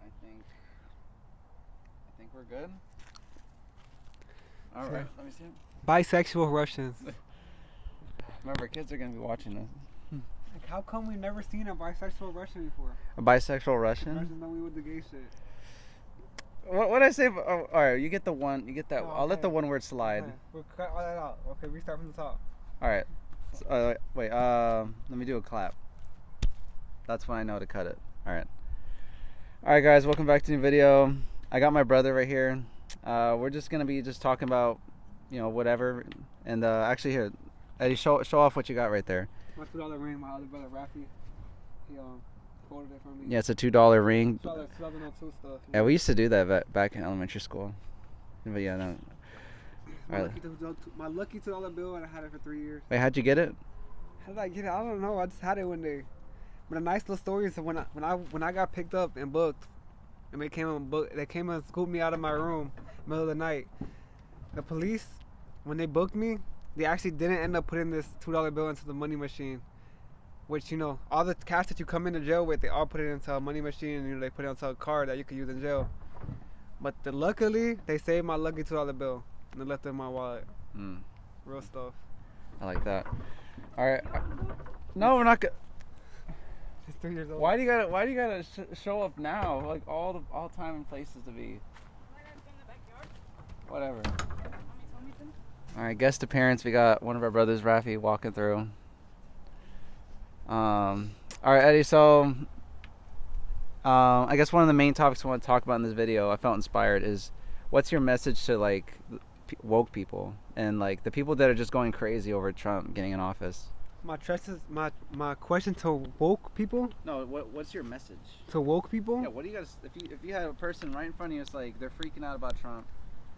I think we're good. All right, let me see. Bisexual Russians. Remember, kids are gonna be watching this. Like, how come we've never seen a bisexual Russian before? A bisexual Russian? Russians know we with the gay shit. What I say? Oh, all right, you get the one. You get that. Oh, I'll let okay. the one word slide. Okay. We'll cut all that out. Okay, we start from the top. All right. Wait. Let me do a clap. That's when I know to cut it. All right. All right, guys. Welcome back to the new video. I got my brother right here. We're just gonna be talking about, whatever. And actually, here, Eddie, show off what you got right there. My $2 ring, my other brother Rafi, he folded it for me. Yeah, it's a $2 ring. $2 stuff. Yeah, we used to do that back in elementary school. But yeah, no. My lucky $2 bill, and I had it for 3 years. Wait, how'd you get it? How did I get it? I don't know. I just had it one day. But a nice little story is when I got picked up and booked, and they came and scooped me out of my room middle of the night. The police, when they booked me, they actually didn't end up putting this $2 bill into the money machine. Which, all the cash that you come into jail with, they all put it into a money machine, and they put it onto a card that you could use in jail. But luckily, they saved my lucky $2 bill, and they left it in my wallet. Real stuff. I like that. All right. No, we're not good. He's 3 years old. Why do you gotta show up now? Like all time and places to be. Whatever. All right, guest appearance. We got one of our brothers, Rafi, walking through. All right, Eddie. So, I guess one of the main topics I want to talk about in this video, I felt inspired, is what's your message to like woke people and like the people that are just going crazy over Trump getting in office? My question to woke people. No, what's your message to woke people? Yeah, what do you guys? If you had a person right in front of you, it's like they're freaking out about Trump.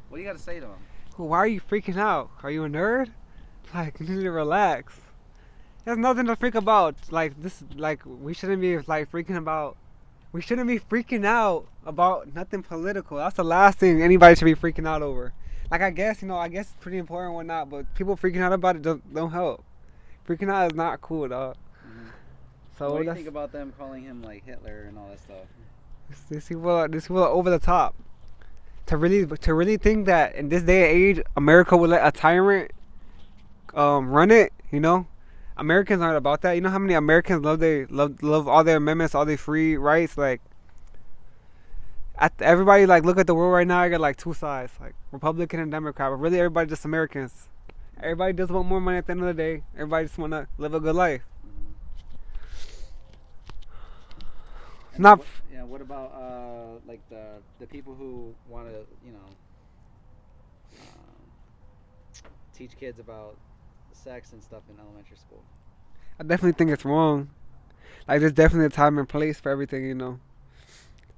What do you got to say to them? Why are you freaking out? Are you a nerd? Like, you need to relax. There's nothing to freak about. Like this, like we shouldn't be like freaking about. We shouldn't be freaking out about nothing political. That's the last thing anybody should be freaking out over. Like I guess it's pretty important or not, but people freaking out about it don't help. Freaking out is not cool, dog. Mm-hmm. So what do you think about them calling him like Hitler and all that stuff? These people are over the top. To really think that in this day and age, America would let a tyrant run it, Americans aren't about that. You know how many Americans love all their amendments, all their free rights. Like, everybody like look at the world right now. I got like two sides, like Republican and Democrat. But really, everybody just Americans. Everybody just want more money at the end of the day. Everybody just want to live a good life. Mm-hmm. What about like the people who want to teach kids about sex and stuff in elementary school? I definitely think it's wrong. Like, there's definitely a time and place for everything,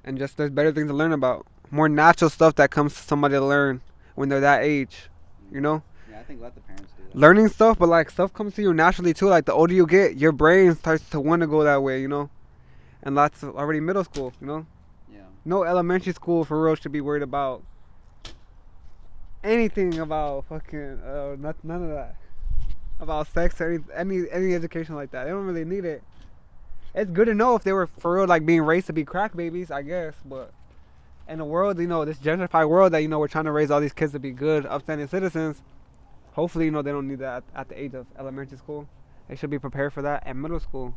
and just there's better things to learn about, more natural stuff that comes to somebody to learn when they're that age, Yeah, I think let the parents do that. Learning stuff, but like stuff comes to you naturally too. Like the older you get, your brain starts to want to go that way, and that's already middle school, Yeah. No elementary school for real should be worried about anything about fucking none of that, about sex or any education like that. They don't really need it. It's good to know if they were for real like being raised to be crack babies, I guess, but in the world, this gentrified world that we're trying to raise all these kids to be good, upstanding citizens. Hopefully, they don't need that at the age of elementary school. They should be prepared for that at middle school.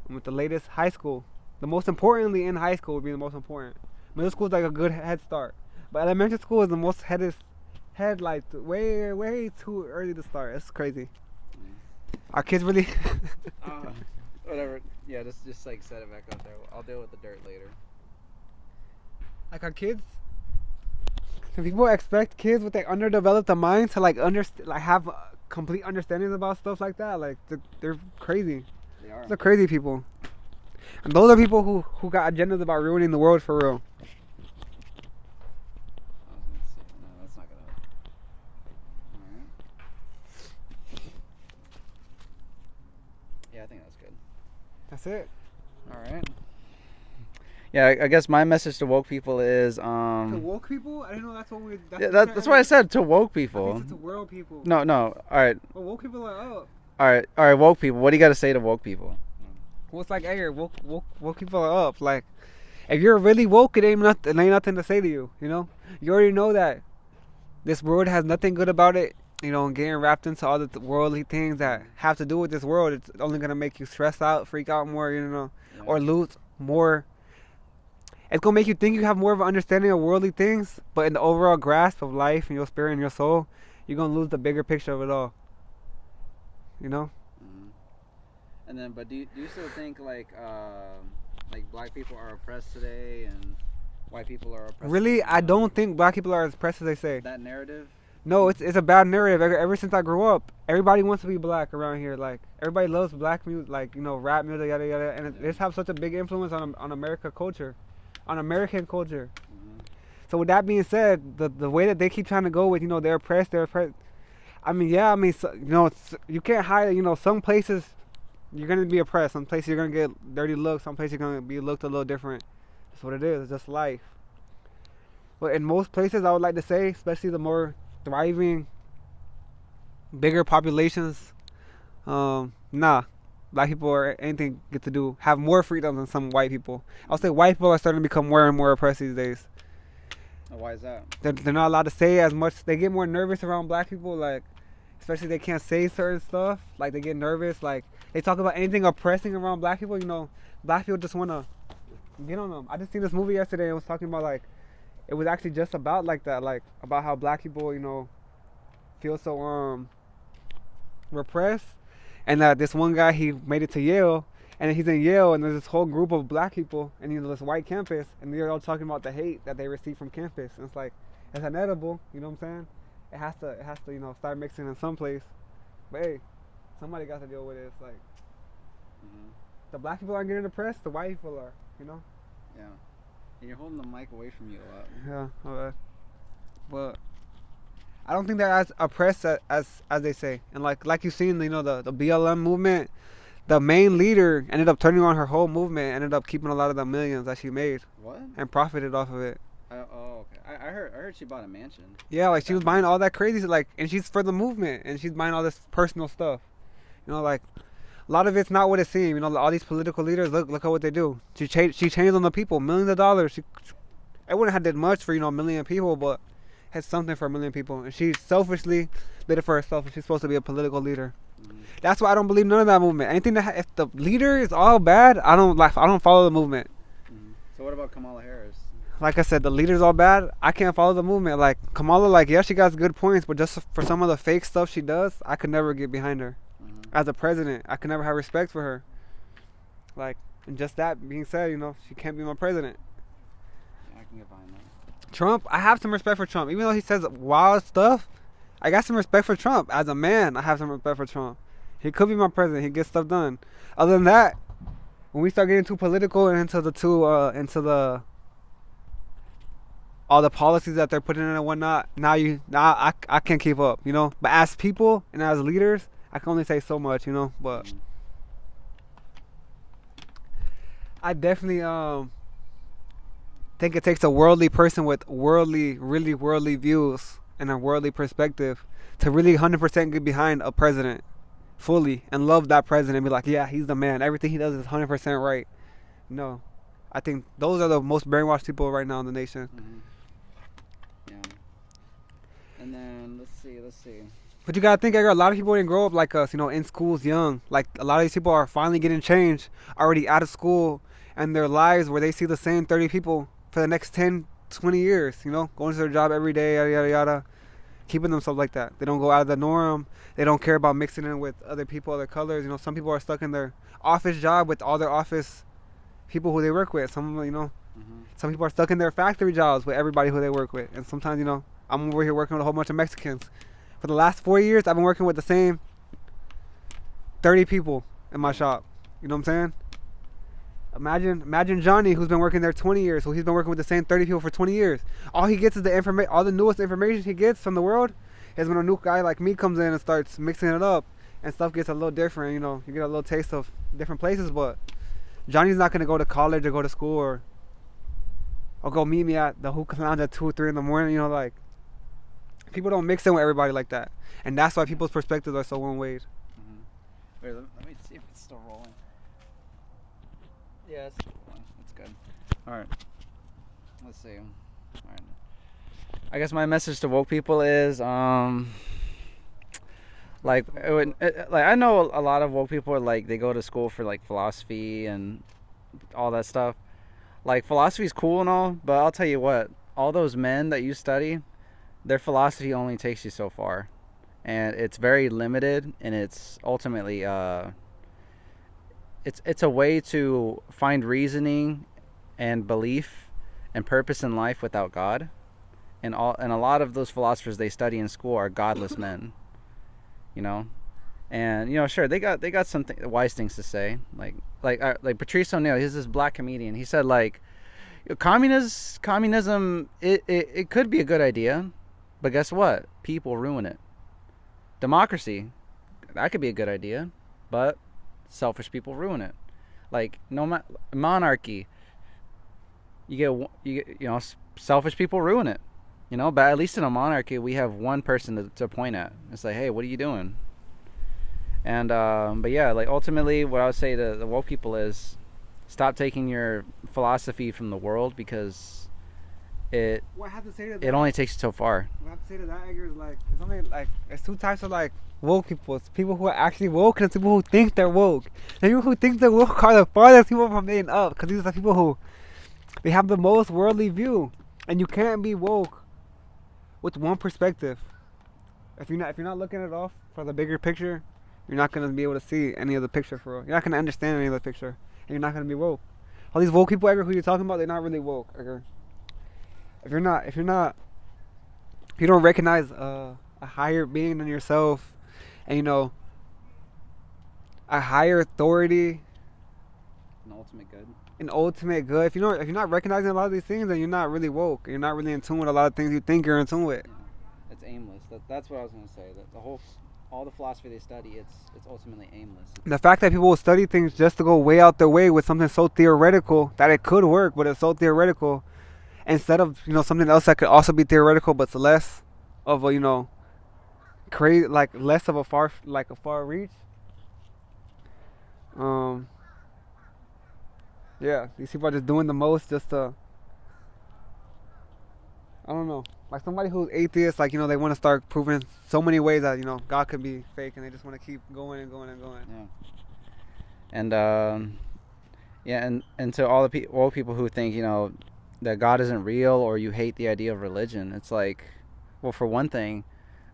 And with the latest, high school. The most importantly in high school would be the most important. Middle school is like a good head start. But elementary school is the most like way too early to start. It's crazy. Our kids really... Whatever. Yeah, just like set it back up there. I'll deal with the dirt later. Like our kids... Can people expect kids with underdeveloped mind to have complete understandings about stuff like that? Like they're crazy. They are. They're crazy people, and those are people who got agendas about ruining the world for real. No, that's not gonna help. All right. Yeah, I think that's good. That's it. All right. Yeah, I guess my message to woke people is To woke people? I didn't know that's what we. That's what I said, to woke people. I think it's to world people. No. All right. Well, woke people are up. All right, woke people. What do you got to say to woke people? Well, it's like, hey, woke people are up. Like, If you're really woke, it ain't nothing to say to you. You know, you already know that this world has nothing good about it. You know, and getting wrapped into all the worldly things that have to do with this world, it's only gonna make you stress out, freak out more. You know, Yeah. or lose more. It's gonna make you think you have more of an understanding of worldly things, but in the overall grasp of life and your spirit and your soul, you're gonna lose the bigger picture of it all. You know? Mm-hmm. And then, but do you still think like black people are oppressed today and white people are oppressed? Really, I don't think black people are as oppressed as they say. That narrative. No, it's a bad narrative. Ever since I grew up, everybody wants to be black around here. Like everybody loves black music, like you know, rap music, yada yada, and it's have such a big influence on American culture. Mm-hmm. So with that being said, the way that they keep trying to go with, you know, they're oppressed. I mean, yeah, I mean, so, you know, you can't hide. You know, some places you're gonna be oppressed. Some places you're gonna get dirty looks. Some places you're gonna be looked a little different. That's what it is. It's just life. But in most places, I would like to say, especially the more thriving, bigger populations, nah. Black people or anything get to do have more freedom than some white people. I'll say white people are starting to become more and more oppressed these days. Why is that? They're not allowed to say as much. They get more nervous around black people, like especially they can't say certain stuff. Like they get nervous. Like they talk about anything oppressing around black people. You know, black people just wanna get on them. I just seen this movie yesterday. And it was talking about like it was actually just about like that, like about how black people, you know, feel so repressed. And that this one guy, he made it to Yale, and he's in Yale, and there's this whole group of black people, and you know, this white campus, and they're all talking about the hate that they receive from campus. And it's like, it's inedible, you know what I'm saying? It has to, you know, start mixing in some place. But hey, somebody got to deal with it. It's like, the black people aren't getting depressed, the white people are, you know? Yeah. And you're holding the mic away from you a lot. Yeah, alright. But I don't think they're as oppressed as they say. And like you've seen, you know, the BLM movement, the main leader ended up turning on her whole movement, ended up keeping a lot of the millions that she made. What? And profited off of it. Oh, okay. I heard she bought a mansion. Yeah, like she was buying all that crazy, like, and she's for the movement, and she's buying all this personal stuff. You know, like a lot of it's not what it seems. You know, all these political leaders, look at what they do. She changed on the people, millions of dollars. I wouldn't have did much for, you know, a million people, but had something for a million people, and she selfishly did it for herself, and she's supposed to be a political leader. That's why I don't believe none of that movement. Anything that if the leader is all bad, I don't follow the movement. So what about Kamala Harris? Like I said, the leader's all bad. I can't follow the movement. Like Kamala, like yeah, she got good points, but just for some of the fake stuff she does, I could never get behind her. As a president, I could never have respect for her. Like, and just that being said, you know, she can't be my president. Yeah, I can get behind that. Trump, I have some respect for Trump. Even though he says wild stuff, I got some respect for Trump. As a man, I have some respect for Trump. He could be my president. He gets stuff done. Other than that, when we start getting too political and into all the policies that they're putting in and whatnot, now I can't keep up, you know. But as people and as leaders, I can only say so much, you know. But I definitely think it takes a worldly person with really worldly views and a worldly perspective to really 100% get behind a president fully and love that president and be like, yeah, he's the man. Everything he does is 100% right. No, I think those are the most brainwashed people right now in the nation. Yeah. And then let's see. But you gotta think, a lot of people didn't grow up like us, you know, in schools young. Like a lot of these people are finally getting changed, already out of school, and their lives where they see the same 30 people for the next 10, 20 years, you know, going to their job every day, yada, yada, yada, keeping themselves like that. They don't go out of the norm. They don't care about mixing in with other people, other colors. You know, some people are stuck in their office job with all their office people who they work with. Some, you know, some people are stuck in their factory jobs with everybody who they work with. And sometimes, you know, I'm over here working with a whole bunch of Mexicans. For the last 4 years, I've been working with the same 30 people in my shop. You know what I'm saying? Imagine Johnny, who's been working there 20 years, so he's been working with the same 30 people for 20 years. All he gets is all the newest information he gets from the world is when a new guy like me comes in and starts mixing it up, and stuff gets a little different. You know, you get a little taste of different places, but Johnny's not gonna go to college or go to school or go meet me at the hookah lounge at 2 or 3 in the morning. You know, like people don't mix in with everybody like that, and that's why people's perspectives are so one-wayed. Wait, let me see if it's still rolling. Yeah, it's rolling. That's good. All right. Let's see. All right. I guess my message to woke people is like like I know a lot of woke people are like they go to school for like philosophy and all that stuff. Like philosophy is cool and all, but I'll tell you what, all those men that you study, their philosophy only takes you so far, and it's very limited, and it's ultimately it's a way to find reasoning and belief and purpose in life without God. And a lot of those philosophers they study in school are godless men, you know. And sure, they got some wise things to say, like Patrice O'Neill. He's this black comedian. He said like, communism it could be a good idea, but guess what? People ruin it. Democracy, that could be a good idea, but selfish people ruin it. Like monarchy, selfish people ruin it. But at least in a monarchy, we have one person to point at. It's like, hey, what are you doing? And but yeah, like ultimately, what I would say to the woke people is, stop taking your philosophy from the world, because it What I have to say to that, it only takes you so far. what I have to say to that, Edgar, is like it's only like there's two types of like woke people. It's people who are actually woke and it's people who think they're woke. The people who think they're woke are the farthest people from being up, because these are the people who they have the most worldly view, and you can't be woke with one perspective. If you're not looking at it off for the bigger picture, you're not gonna be able to see any of the picture for real. You're not gonna understand any of the picture, and you're not gonna be woke. All these woke people, Edgar, who you're talking about, they're not really woke, Edgar. If you don't recognize a higher being than yourself, and a higher authority, An ultimate good. an ultimate good. If you're not recognizing a lot of these things, then you're not really woke. You're not really in tune with a lot of things you think you're in tune with. Yeah. It's aimless. That's what I was gonna say. That all the philosophy they study, it's ultimately aimless. The fact that people will study things just to go way out their way with something so theoretical that it could work, but it's so theoretical, instead of something else that could also be theoretical, but it's less of a crazy, like less of a far reach. Yeah, these people are just doing the most just to, I don't know, like somebody who's atheist, like they want to start proving so many ways that God could be fake, and they just want to keep going and going and going. Yeah. And to all all people who think that God isn't real, or you hate the idea of religion, it's like, well, for one thing,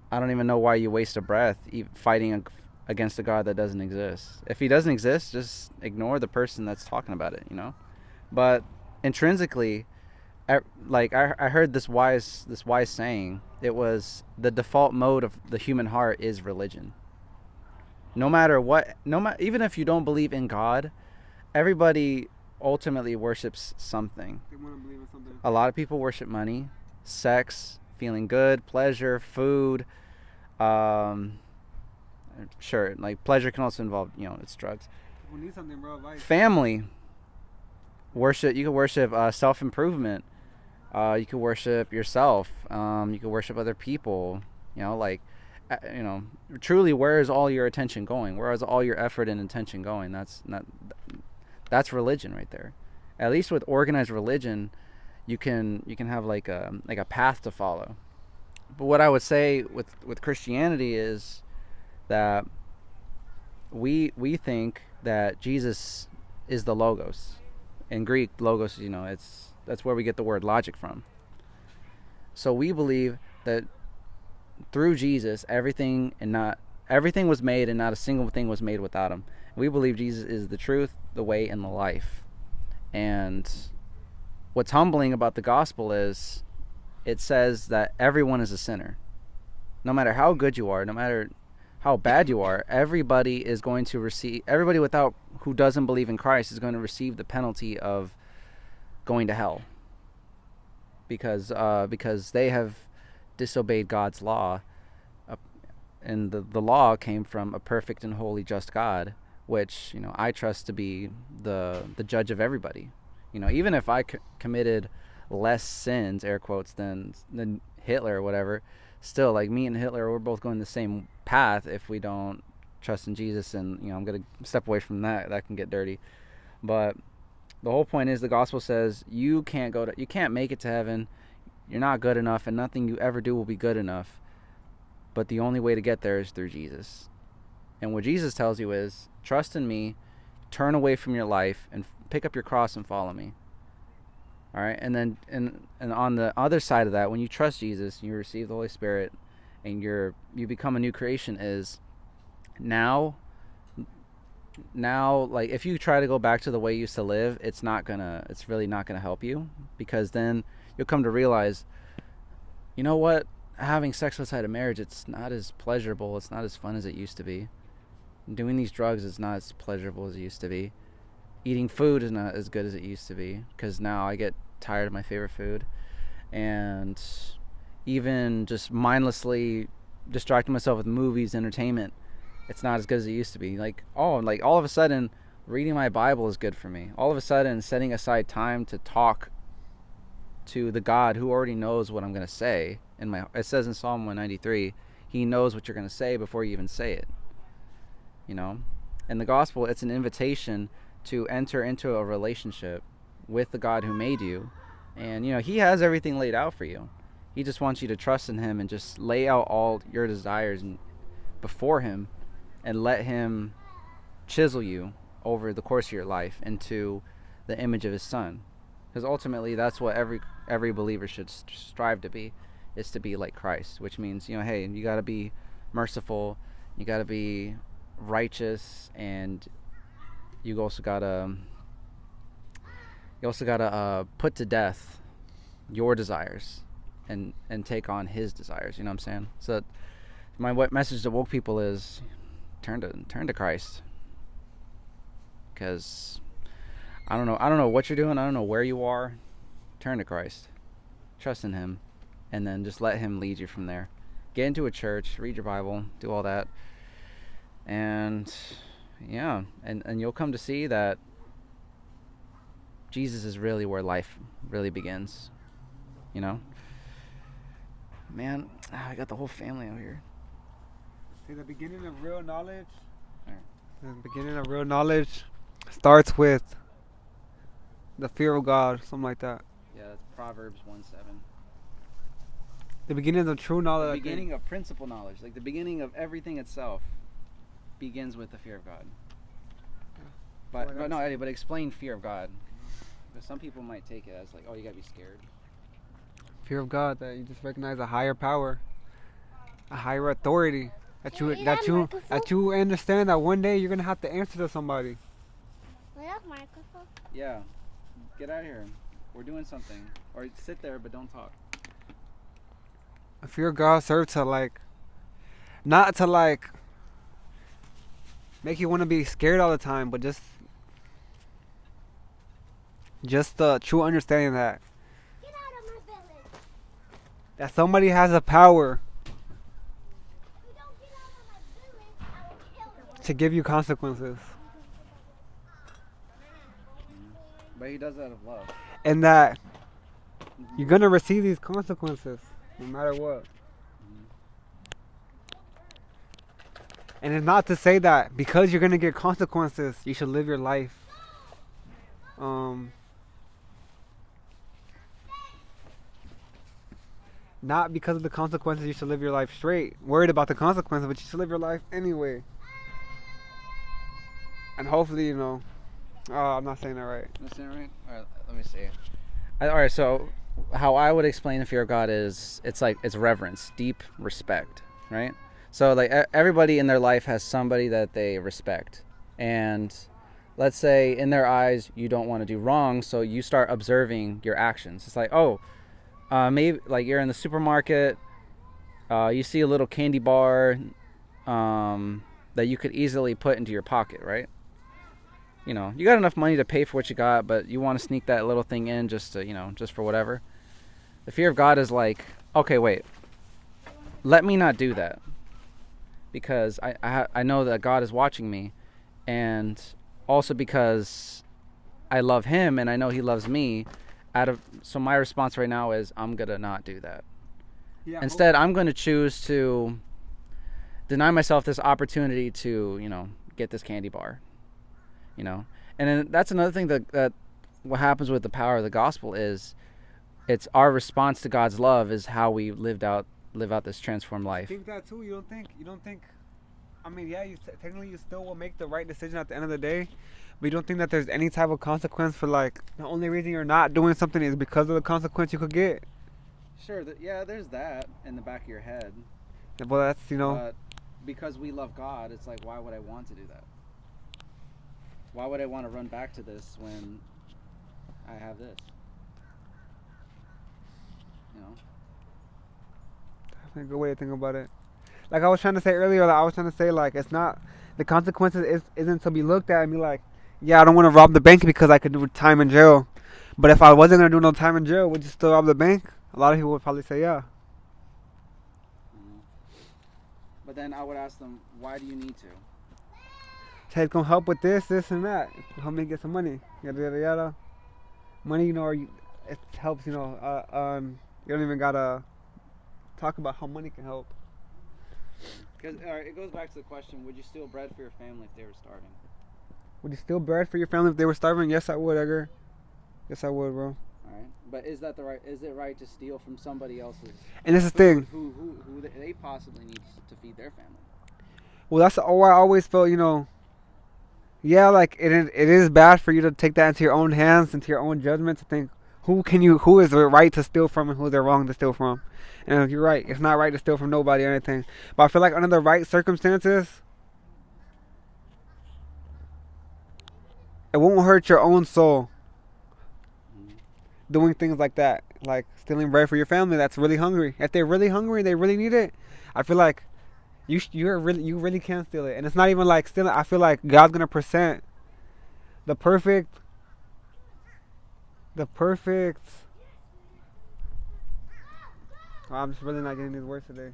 I don't even know why you waste a breath fighting against a God that doesn't exist. If he doesn't exist, just ignore the person that's talking about it. But intrinsically, I heard this wise saying. It was, the default mode of the human heart is religion. No matter what, even if you don't believe in God, everybody ultimately worships something. They want to believe in something. A lot of people worship money, sex, feeling good, pleasure, food. Sure, like pleasure can also involve, it's drugs. People need something, bro. Advice. Family. Worship. You can worship self-improvement. You can worship yourself. You can worship other people. Truly, where is all your attention going? Where is all your effort and intention going? That's religion right there. At least with organized religion, you can have like a path to follow. But what I would say with Christianity is that we think that Jesus is the logos. In Greek, logos, that's where we get the word logic from. So we believe that through Jesus, everything was made, and not a single thing was made without him. We believe Jesus is the truth, the way, and the life. And what's humbling about the gospel is it says that everyone is a sinner. No matter how good you are, no matter how bad you are, everybody who doesn't believe in Christ is going to receive the penalty of going to hell, because they have disobeyed God's law, and the law came from a perfect and holy, just God, which I trust to be the judge of everybody. Even if I committed less sins, air quotes, than Hitler or whatever, still, like, me and Hitler, we're both going the same path if we don't trust in Jesus. And I'm gonna step away from that can get dirty, but The whole point is the gospel says you can't make it to heaven. You're not good enough, and nothing you ever do will be good enough. But the only way to get there is through Jesus. And what Jesus tells you is, trust in me, turn away from your life, and pick up your cross and follow me. All right? And then and on the other side of that, when you trust Jesus, you receive the Holy Spirit, and you become a new creation, is now, like, if you try to go back to the way you used to live, it's really not gonna help you, because then you'll come to realize, you know what, having sex outside of marriage, it's not as pleasurable, it's not as fun as it used to be. Doing these drugs is not as pleasurable as it used to be. Eating food is not as good as it used to be, because now I get tired of my favorite food. And even just mindlessly distracting myself with movies, entertainment, it's not as good as it used to be. Like all of a sudden, reading my Bible is good for me. All of a sudden, setting aside time to talk to the God who already knows what I'm going to say. It says in Psalm 193, he knows what you're going to say before you even say it. You know? And the gospel, it's an invitation to enter into a relationship with the God who made you. And, you know, he has everything laid out for you. He just wants you to trust in him and just lay out all your desires before him, and let him chisel you over the course of your life into the image of his son. Because ultimately, that's what every believer should strive to be, is to be like Christ. Which means, you know, hey, you got to be merciful, you got to be righteous, and you also got to put to death your desires and take on his desires. You know what I'm saying? So my message to woke people is turn to Christ. Because I don't know what you're doing, I don't know where you are. Turn to Christ. Trust in him, and then just let him lead you from there. Get into a church, read your Bible, do all that. And yeah, and you'll come to see that Jesus is really where life really begins. You know? Man, I got the whole family out here. See, the beginning of real knowledge. Right. The beginning of real knowledge starts with the fear of God, something like that. Yeah, that's Proverbs 1:7. The beginning of true knowledge. The beginning of principal knowledge, like the beginning of everything itself, begins with the fear of God. But explain fear of God. Because some people might take it as like, oh, you gotta be scared. Fear of God, that you just recognize a higher power, a higher authority, that you understand that one day you're gonna have to answer to somebody. Yeah, get out of here. We're doing something. Or sit there, but don't talk. A fear of God serves to not to make you want to be scared all the time, but just the true understanding that somebody has a power to give you consequences. But he does that out of love. And that you're going to receive these consequences no matter what. And it's not to say that because you're going to get consequences, you should live your life not because of the consequences you should live your life straight, worried about the consequences, but you should live your life anyway. And hopefully, I'm not saying that right. Am I saying it right? Alright, let me see. Alright, so how I would explain the fear of God is, it's reverence, deep respect, right? So like everybody in their life has somebody that they respect. And let's say in their eyes you don't want to do wrong, so you start observing your actions. It's like, maybe like you're in the supermarket, you see a little candy bar that you could easily put into your pocket, right? You know, you got enough money to pay for what you got, but you want to sneak that little thing in just for whatever. The fear of God is like, okay, wait, let me not do that, because I know that God is watching me, and also because I love him and I know he loves me. So my response right now is I'm gonna not do that. Yeah, instead, I'm gonna choose to deny myself this opportunity to get this candy bar. And then that's another thing that what happens with the power of the gospel is it's our response to God's love is how we live out this transformed I life. think that too. You don't think. I mean, yeah, technically you still will make the right decision at the end of the day, but you don't think that there's any type of consequence for like the only reason you're not doing something is because of the consequence you could get. Sure, yeah, there's that in the back of your head. Well, that's But because we love God, it's like, why would I want to do that? Why would I want to run back to this when I have this? You know? a good way to think about it. Like I was trying to say earlier, like I was trying to say like it's not the consequences isn't to be looked at and be like, yeah, I don't want to rob the bank because I could do time in jail. But if I wasn't gonna do no time in jail, would you still rob the bank? A lot of people would probably say yeah. But then I would ask them, why do you need to? Hey, it's gonna help with this, and that. Help me get some money. Yada yada yada. Money, it helps. You don't even gotta talk about how money can help. Because it goes back to the question: would you steal bread for your family if they were starving? Would you steal bread for your family if they were starving? Yes, I would, Edgar. Yes, I would, bro. All right, but is that the right? Is it right to steal from somebody else's? And that's the thing. Who they possibly need to feed their family? Well, that's all I always felt. Yeah, like it is bad for you to take that into your own hands, into your own judgment, to think who is it right to steal from and who is it wrong to steal from. And you're right, it's not right to steal from nobody or anything. But I feel like under the right circumstances, it won't hurt your own soul doing things like that, like stealing bread for your family that's really hungry. If they're really hungry, they really need it. I feel like you really can steal it, and it's not even like stealing. I feel like God's gonna present the perfect. Oh, I'm just really not getting these words today.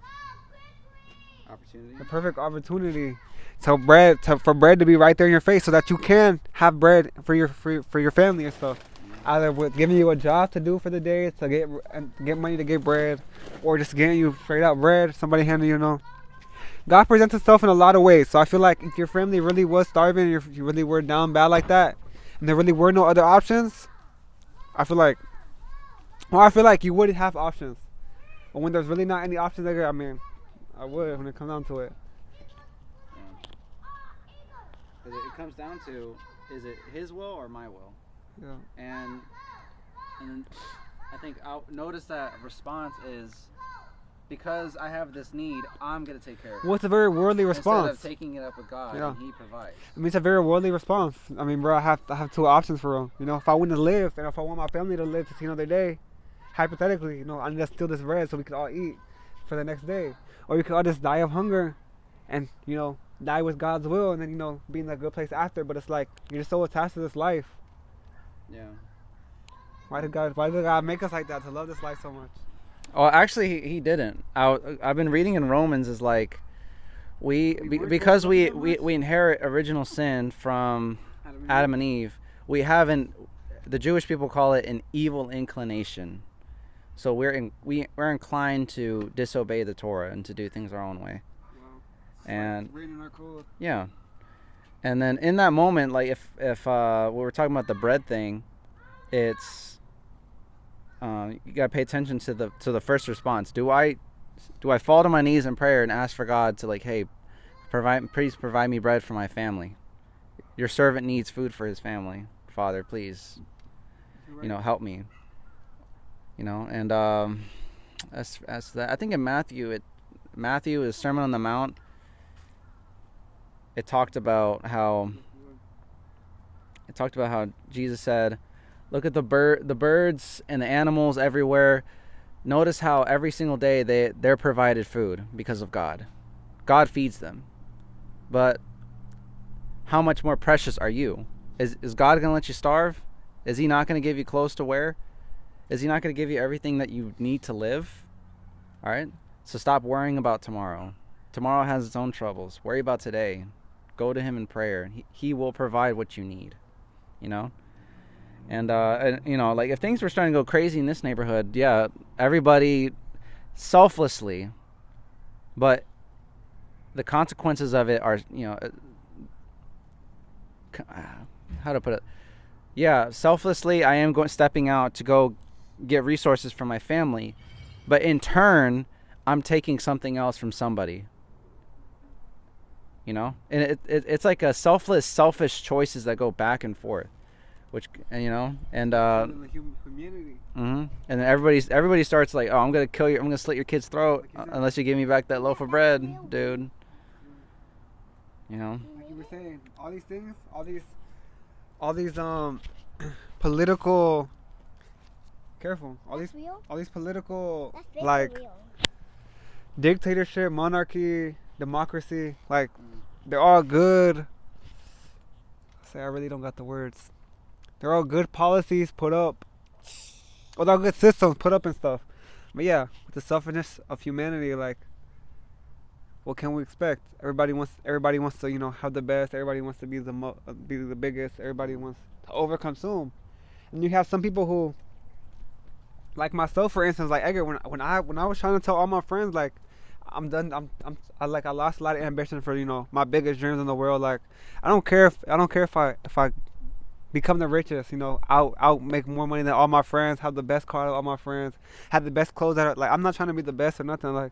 Opportunity. The perfect opportunity for bread to be right there in your face, so that you can have bread for your family and stuff. Either with giving you a job to do for the day to get money to get bread, or just getting you straight out bread. Somebody handing you. God presents Himself in a lot of ways. So I feel like if your family really was starving, and if you really were down bad like that, and there really were no other options, I feel like you would have options. But when there's really not any options, I mean, I would when it comes down to it. Yeah. It comes down to, is it His will or my will? Yeah. And I think I'll notice that response is, because I have this need, I'm going to take care of it. Well, it's a very worldly response. Instead of taking it up with God, and He provides. I mean, it's a very worldly response. I mean, bro, I have two options for real. If I want to live, and if I want my family to live to see another day, hypothetically, I need to steal this bread so we could all eat for the next day. Or we could all just die of hunger and, die with God's will and then, be in a good place after. But it's like, you're just so attached to this life. Yeah. Why did God make us like that, to love this life so much? Oh, actually, He didn't. I've been reading in Romans is like, because we inherit original sin from Adam and Eve. We haven't. The Jewish people call it an evil inclination. So we're inclined to disobey the Torah and to do things our own way. Wow. And like reading our code. Yeah. And then in that moment, like if we were talking about the bread thing, it's you gotta pay attention to the first response. Do I fall to my knees in prayer and ask for God to, like, hey, please provide me bread for my family. Your servant needs food for his family. Father, please, help me. And as that, I think in Matthew, is Sermon on the Mount. It talked about how Jesus said, look at the birds and the animals everywhere. Notice how every single day they're provided food because of God. God feeds them. But how much more precious are you? Is God going to let you starve? Is He not going to give you clothes to wear? Is He not going to give you everything that you need to live? All right? So stop worrying about tomorrow. Tomorrow has its own troubles. Worry about today. Go to Him in prayer. He will provide what you need. And like if things were starting to go crazy in this neighborhood, yeah, everybody selflessly, but the consequences of it are, how to put it, yeah, selflessly, I am stepping out to go get resources for my family, but in turn, I'm taking something else from somebody. You know, and it's like a selfish choices that go back and forth, which and Humanity. and then everybody starts like, oh, I'm gonna kill you, I'm gonna slit your kid's throat unless you give me back that loaf of bread, dude. You know. Like you were saying, all these political. Careful. All these political like dictatorship, monarchy, democracy, like they're all good. I really don't got the words. They're all good policies put up. Well, they're all good systems put up and stuff. But yeah, with the selfishness of humanity, like, what can we expect? Everybody wants to have the best. Everybody wants to be the biggest. Everybody wants to overconsume. And you have some people who, like myself, for instance, like Edgar, when I was trying to tell all my friends, like, I'm done. I lost a lot of ambition for my biggest dreams in the world. Like, I don't care if I become the richest. I'll make more money than all my friends. Have the best car than all my friends. Have the best clothes. Like, I'm not trying to be the best or nothing. Like,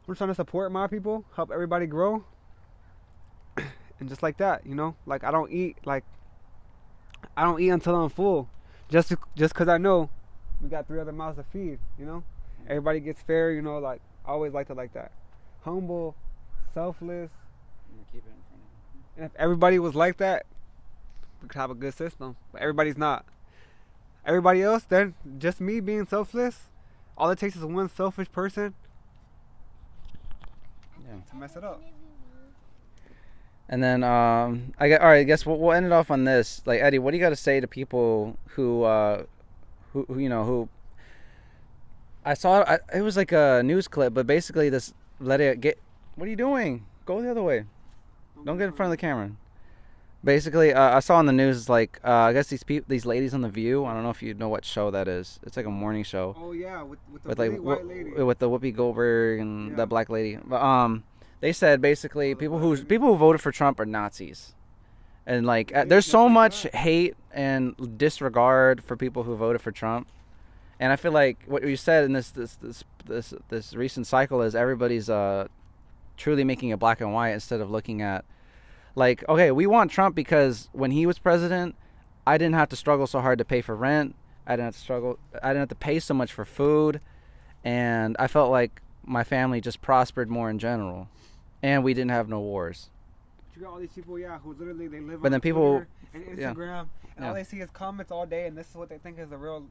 I'm trying to support my people, help everybody grow, and just like that, like I don't eat until I'm full, just because I know we got 3 other mouths to feed. Everybody gets fair. Like I always liked it like that, humble, selfless. Keep it in front of you. And if everybody was like that, we could have a good system. But everybody's not. Everybody else, then just me being selfless. All it takes is one selfish person. To mess it up. And then I guess we'll end it off on this. Like, Eddie, what do you got to say to people who I saw it was like a news clip, but basically this what are you doing? Go the other way. Don't get in front of the camera. Basically, I saw on the news like I guess these ladies on The View. I don't know if you know what show that is. It's like a morning show. Oh yeah, with the really white lady. With the Whoopi Goldberg and that black lady. But they said basically people who voted for Trump are Nazis, and like there's so much hate and disregard for people who voted for Trump, and I feel like what you said in this recent cycle is everybody's truly making it black and white instead of looking at. Like, okay, we want Trump because when he was president, I didn't have to struggle so hard to pay for rent. I didn't have to pay so much for food. And I felt like my family just prospered more in general. And we didn't have no wars. But you got all these people, who literally they live on Twitter and Instagram. And all they see is comments all day, and this is what they think is the real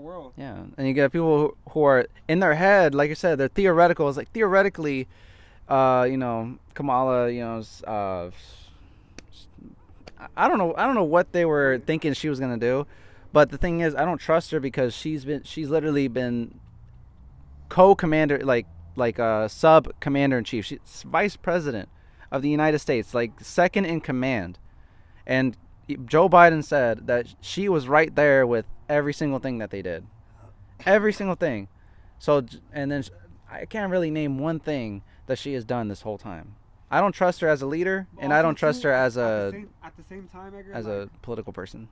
world. Yeah, and you get people who are in their head, like you said, they're theoretical. It's like theoretically, Kamala, I don't know what they were thinking she was gonna do, but the thing is, I don't trust her because she's literally been co-commander, like sub commander in chief. She's vice president of the United States, like second in command, and Joe Biden said that she was right there with every single thing that they did, every single thing. So, and then I can't really name one thing that she has done this whole time. I don't trust her as a leader, and I don't trust her as at the same time, Edgar, as a political person.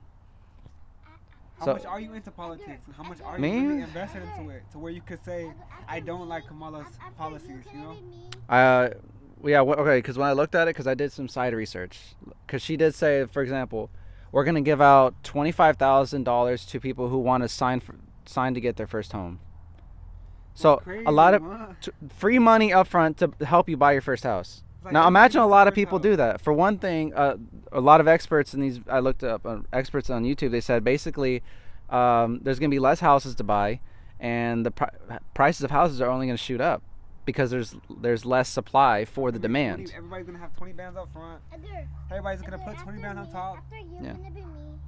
How much are you into politics? And how much are you really invested into it? To where you could say, I don't like Kamala's policies, Okay, because when I looked at it, because I did some side research, because she did say, for example, we're going to give out $25,000 to people who want to sign to get their first home. So crazy, a lot of free money up front to help you buy your first house. Now imagine a lot of people do that. For one thing, a lot of experts I looked up experts on YouTube. They said basically there's going to be less houses to buy, and the prices of houses are only going to shoot up because there's less supply for the demand. Everybody's going to have 20 bands up front. Everybody's going to put 20 bands on top. Yeah.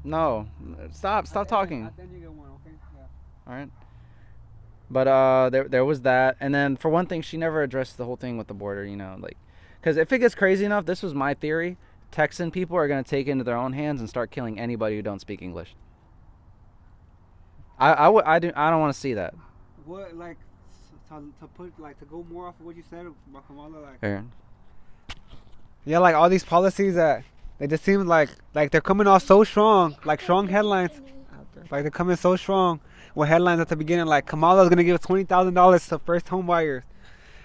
No, stop talking. Then you get one, okay? Yeah. All right. But there was that, and then for one thing, she never addressed the whole thing with the border. Because if it gets crazy enough, this was my theory, Texan people are going to take it into their own hands and start killing anybody who don't speak English. I don't want to see that. What, to go more off of what you said about Kamala, Fair. Yeah, like all these policies that They just seem like they're coming off so strong, like strong headlines. Like they're coming so strong with headlines at the beginning, like Kamala's gonna give $20,000 to first home buyers,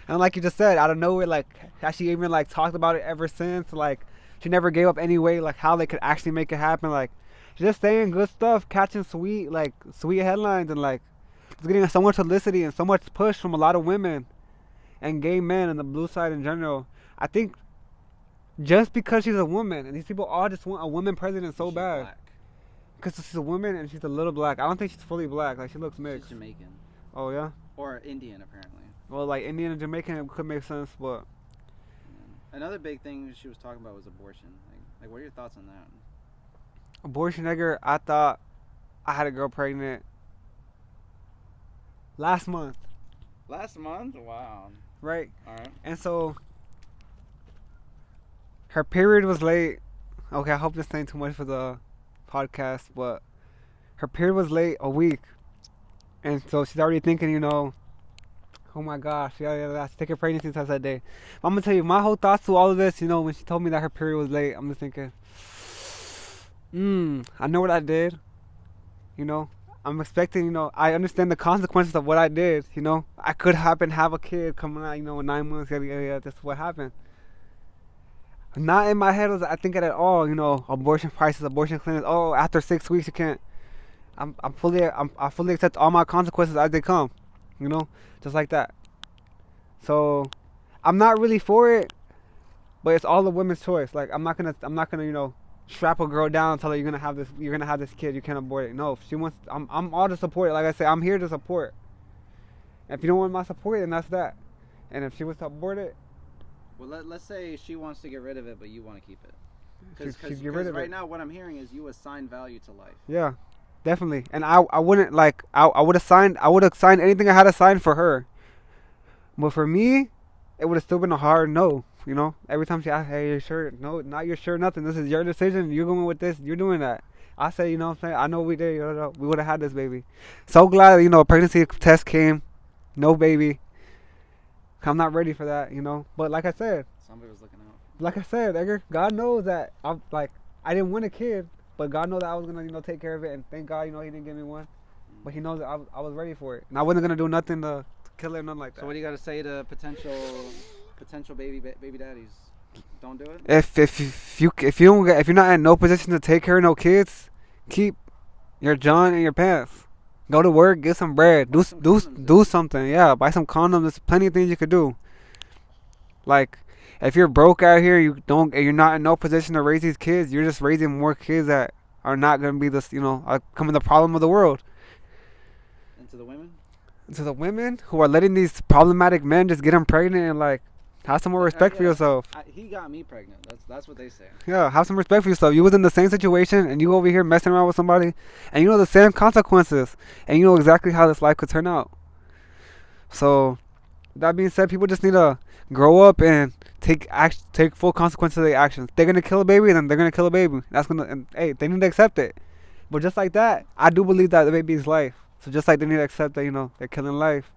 and like you just said, out of nowhere, like has she even like talked about it ever since? Like she never gave up any way, like how they could actually make it happen. Like she's just saying good stuff, catching sweet headlines, and like it's getting so much publicity and so much push from a lot of women and gay men and the blue side in general. I think just because she's a woman, and these people all just want a woman president so bad. Black. Because she's a woman and she's a little black. I don't think she's fully black. Like, she looks mixed. She's Jamaican. Oh, yeah? Or Indian, apparently. Well, like, Indian and Jamaican could make sense, but... Another big thing she was talking about was abortion. Like, what are your thoughts on that? Abortion, Edgar, I thought I had a girl pregnant last month. Last month? Wow. Right? Alright. And so... her period was late. Okay, I hope this ain't too much for the podcast, but her period was late a week, and so she's already thinking, you know, oh my gosh, yeah, that's take a pregnancy test that day. I'm gonna tell you my whole thoughts to all of this. You know, when she told me that her period was late, I'm just thinking, I know what I did. You know, I'm expecting. You know, I understand the consequences of what I did. You know, I could have a kid coming out. You know, in 9 months. Yeah, that's what happened. Not in my head was I think at all, you know, abortion prices, abortion clinics. Oh, after 6 weeks you can't. I fully accept all my consequences as they come, you know, just like that. So, I'm not really for it, but it's all the women's choice. Like I'm not gonna, you know, strap a girl down and tell her you're gonna have this kid, you can't abort it. No, if she wants, I'm all to support it. Like I say, I'm here to support. If you don't want my support, then that's that. And if she wants to abort it. Well, let's say she wants to get rid of it, but you want to keep it. Because right now what I'm hearing is you assign value to life. Yeah, definitely. And I wouldn't like I would have signed anything I had to sign for her. But for me, it would have still been a hard no. You know, every time she asked, "Hey, you sure?" No, not you're sure nothing. This is your decision. You're going with this. You're doing that. I say, you know what I'm saying? I know we did. You know, we would have had this baby. So glad, you know, a pregnancy test came. No baby. I'm not ready for that, you know. But like I said, somebody was looking out. Like I said, Edgar, God knows that I didn't want a kid, but God knows that I was gonna, you know, take care of it, and thank God, you know, He didn't give me one. But He knows that I was ready for it, and I wasn't gonna do nothing to kill it, nothing like that. So what do you got to say to potential baby daddies? Don't do it. If you're not in no position to take care of no kids, keep your John in your pants. Go to work, get some bread, do something. Yeah, buy some condoms. There's plenty of things you could do. Like, if you're broke out here, you're not in no position to raise these kids. You're just raising more kids that are not gonna be this, you know, becoming the problem of the world. And to the women. And to the women who are letting these problematic men just get them pregnant and like. Have some more respect for yourself. He got me pregnant. That's what they say. Yeah, have some respect for yourself. You was in the same situation, and you over here messing around with somebody, and you know the same consequences, and you know exactly how this life could turn out. So, that being said, people just need to grow up and take full consequences of their actions. They're gonna kill a baby, then they're gonna kill a baby. Hey, they need to accept it. But just like that, I do believe that the baby is life. So just like they need to accept that, you know, they're killing life.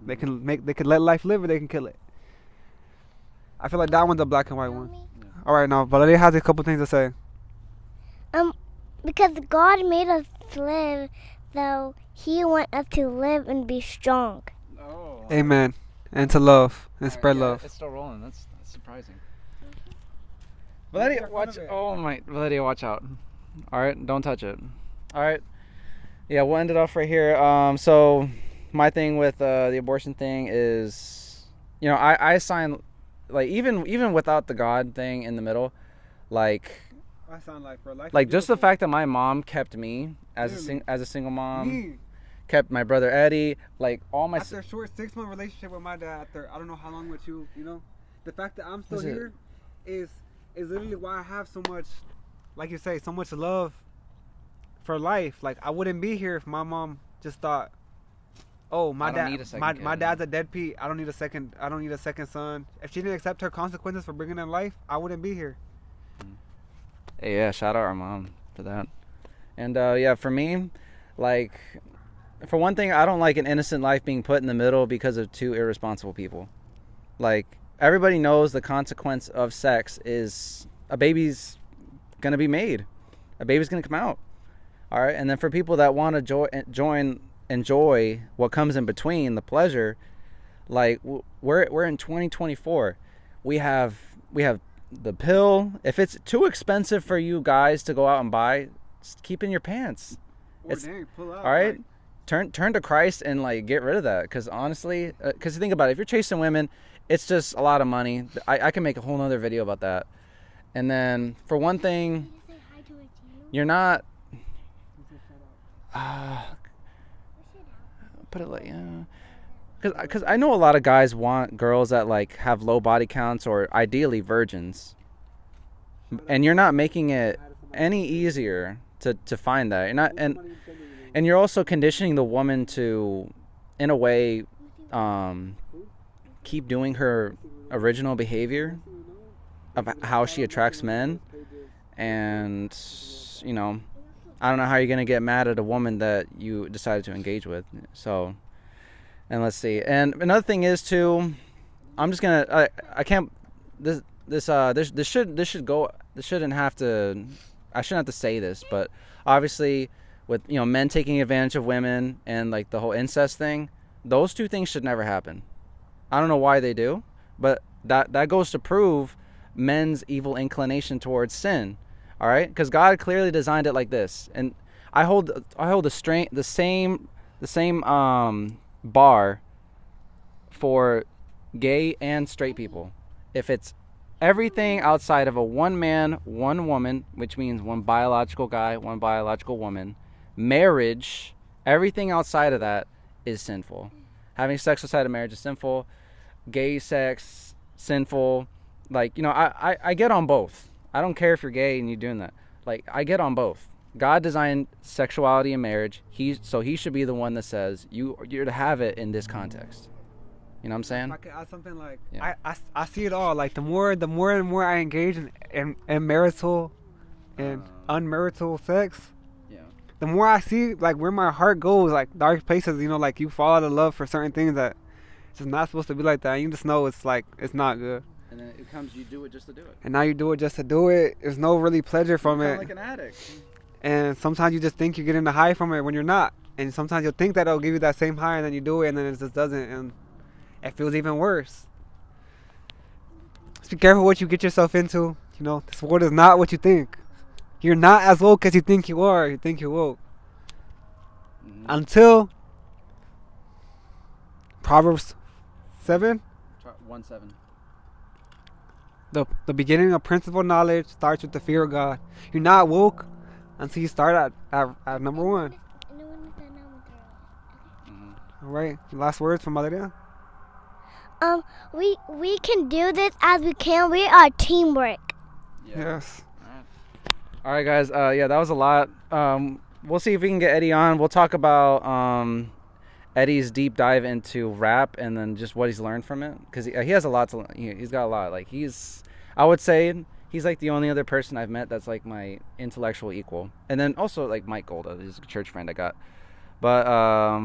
They can let life live, or they can kill it. I feel like that one's a black and white one. Yeah. All right, now Valeria has a couple things to say. Because God made us live, though He wants us to live and be strong. Oh. Amen. And to love and spread love. It's still rolling. That's surprising. Valeria, watch. Oh my, Valeria, watch out. All right, don't touch it. All right. Yeah, we'll end it off right here. So my thing with the abortion thing is, you know, I assign. Like even without the God thing in the middle, like I sound like for life. Like just the fact that my mom kept me as a single mom, kept my brother Eddie, like all my. After a short 6-month relationship with my dad, after I don't know how long with you, you know, the fact that I'm still here is literally why I have so much, like you say, so much love for life. Like I wouldn't be here if my mom just thought, oh, my dad's a deadbeat. I don't need a second son. If she didn't accept her consequences for bringing in life, I wouldn't be here. Hey, yeah, shout out our mom for that. And yeah, for me, like, for one thing, I don't like an innocent life being put in the middle because of two irresponsible people. Like, everybody knows the consequence of sex is a baby's gonna be made. A baby's gonna come out. All right, and then for people that want to enjoy what comes in between, the pleasure, like we're in 2024. We have the pill. If it's too expensive for you guys to go out and buy, just keep in your pants. It's pull out, all right. Turn to Christ and like get rid of that. Because honestly, because think about it, if you're chasing women, it's just a lot of money. I can make a whole nother video about that. And then for one thing, you're not. Put it like, because I know a lot of guys want girls that like have low body counts or ideally virgins, and you're not making it any easier to find that. You're not, and you're also conditioning the woman to, in a way, keep doing her original behavior of how she attracts men, and you know. I don't know how you're going to get mad at a woman that you decided to engage with. So, and let's see. And another thing is too, I'm just going to, I can't, this shouldn't have to, I shouldn't have to say this, but obviously with, men taking advantage of women and like the whole incest thing, those two things should never happen. I don't know why they do, but that goes to prove men's evil inclination towards sin. All right, because God clearly designed it like this, and I hold the same bar for gay and straight people. If it's everything outside of a one man, one woman, which means one biological guy, one biological woman, marriage, everything outside of that is sinful. Having sex outside of marriage is sinful. Gay sex, sinful. Like, I get on both. I don't care if you're gay and you're doing that. Like, I get on both. God designed sexuality and marriage. So he should be the one that says you're to have it in this context. You know what I'm saying? If I could add something like, yeah. I see it all. Like the more and more I engage in marital and unmarital sex, the more I see like where my heart goes, like dark places. Like you fall out of love for certain things that it's just not supposed to be like that. And you just know it's not good. And then it comes, you do it just to do it. And now you do it just to do it. There's no really pleasure from it. Like an addict. And sometimes you just think you're getting the high from it when you're not. And sometimes you'll think that it'll give you that same high, and then you do it, and then it just doesn't. And it feels even worse. Just be careful what you get yourself into. This world is not what you think. You're not as woke as you think you are. You think you're woke. Mm-hmm. Until Proverbs 7? 1:7. The beginning of principal knowledge starts with the fear of God. You're not woke until you start at number 1. Mm-hmm. All right. Last words from Valeria? We can do this as we can. We are teamwork. Yes. All right, guys. That was a lot. We'll see if we can get Eddie on. We'll talk about Eddie's deep dive into rap and then just what he's learned from it, because he has a lot to. He's got a lot. Like I would say he's like the only other person I've met that's like my intellectual equal, and then also like Mike Golda, his church friend I got. But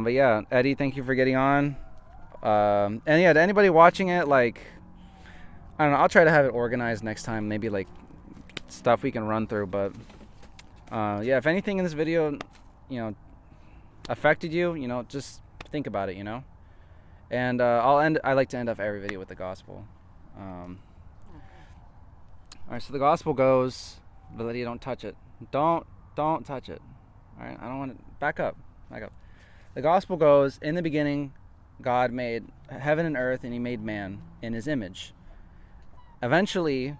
yeah, Eddie, thank you for getting on. And yeah, to anybody watching it, like I don't know, I'll try to have it organized next time. Maybe like stuff we can run through. But yeah, if anything in this video, affected you, just think about it, and I like to end off every video with the gospel. All right, so the gospel goes, Valeria, don't touch it, don't touch it. All right, I don't want to back up. The gospel goes, in the beginning God made heaven and earth, and he made man in his image. Eventually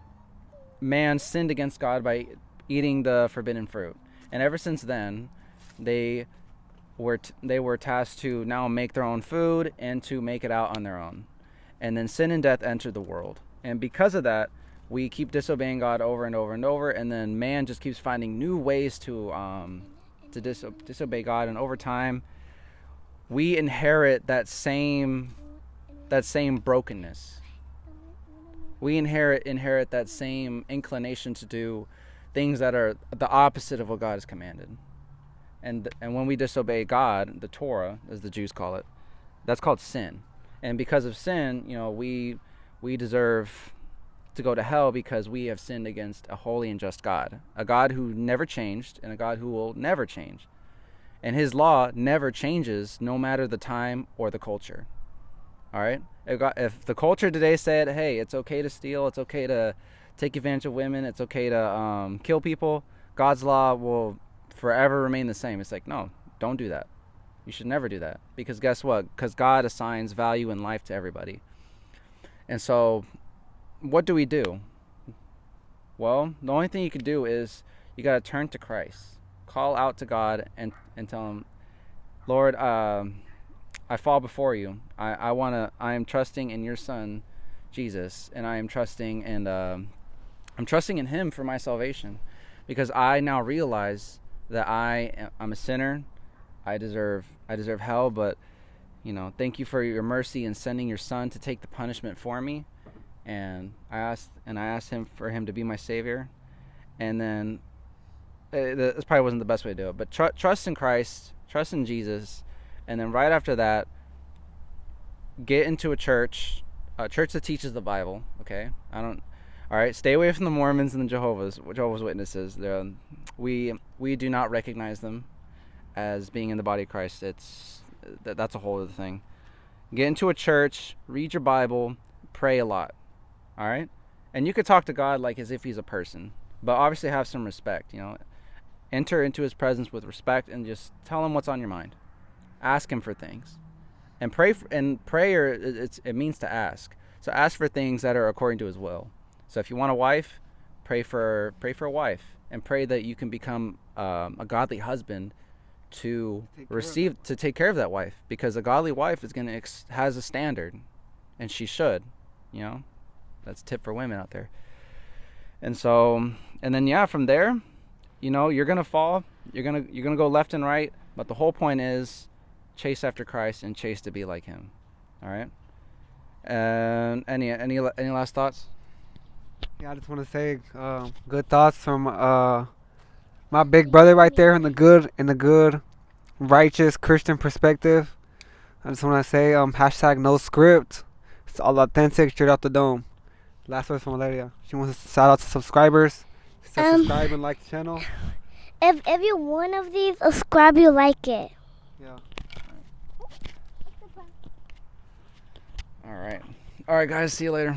man sinned against God by eating the forbidden fruit, and ever since then they were tasked to now make their own food and to make it out on their own. And then sin and death entered the world. And because of that, we keep disobeying God over and over and over. And then man just keeps finding new ways to disobey God. And over time, we inherit that same brokenness. We inherit that same inclination to do things that are the opposite of what God has commanded. And when we disobey God, the Torah, as the Jews call it, that's called sin. And because of sin, we deserve to go to hell because we have sinned against a holy and just God, a God who never changed and a God who will never change. And his law never changes no matter the time or the culture. All right? If the culture today said, hey, it's okay to steal, it's okay to take advantage of women, it's okay to kill people, God's law will forever remain the same. It's like, no, don't do that. You should never do that. Because guess what? Because God assigns value in life to everybody. And so what do we do? Well, the only thing you can do is you got to turn to Christ. Call out to God and tell him, Lord, I fall before you. I am trusting in your son, Jesus, and I am trusting I'm trusting in him for my salvation, because I now realize that I'm a sinner. I deserve hell, but thank you for your mercy in sending your son to take the punishment for me. And I asked him for him to be my savior. And then this probably wasn't the best way to do it, but trust in Christ, trust in Jesus, and then right after that, get into a church that teaches the Bible. Okay, all right. Stay away from the Mormons and the Jehovah's Witnesses. We do not recognize them as being in the body of Christ. That's a whole other thing. Get into a church, read your Bible, pray a lot. All right, and you could talk to God like as if he's a person, but obviously have some respect. Enter into his presence with respect and just tell him what's on your mind. Ask him for things, and pray. And prayer, it means to ask. So ask for things that are according to his will. So if you want a wife, pray for a wife, and pray that you can become a godly husband to take care of that wife, because a godly wife has a standard, and she should. That's a tip for women out there. And so, and then from there, you're gonna fall. You're gonna go left and right. But the whole point is chase after Christ and chase to be like him. All right. And any last thoughts? Yeah, I just want to say good thoughts from my big brother right there in the good, righteous Christian perspective. I just want to say hashtag no script. It's all authentic, straight out the dome. Last words from Valeria. She wants to shout out to subscribers. Subscribe and like the channel. If you're one of these, subscribe, you like it. Yeah. All right, guys. See you later.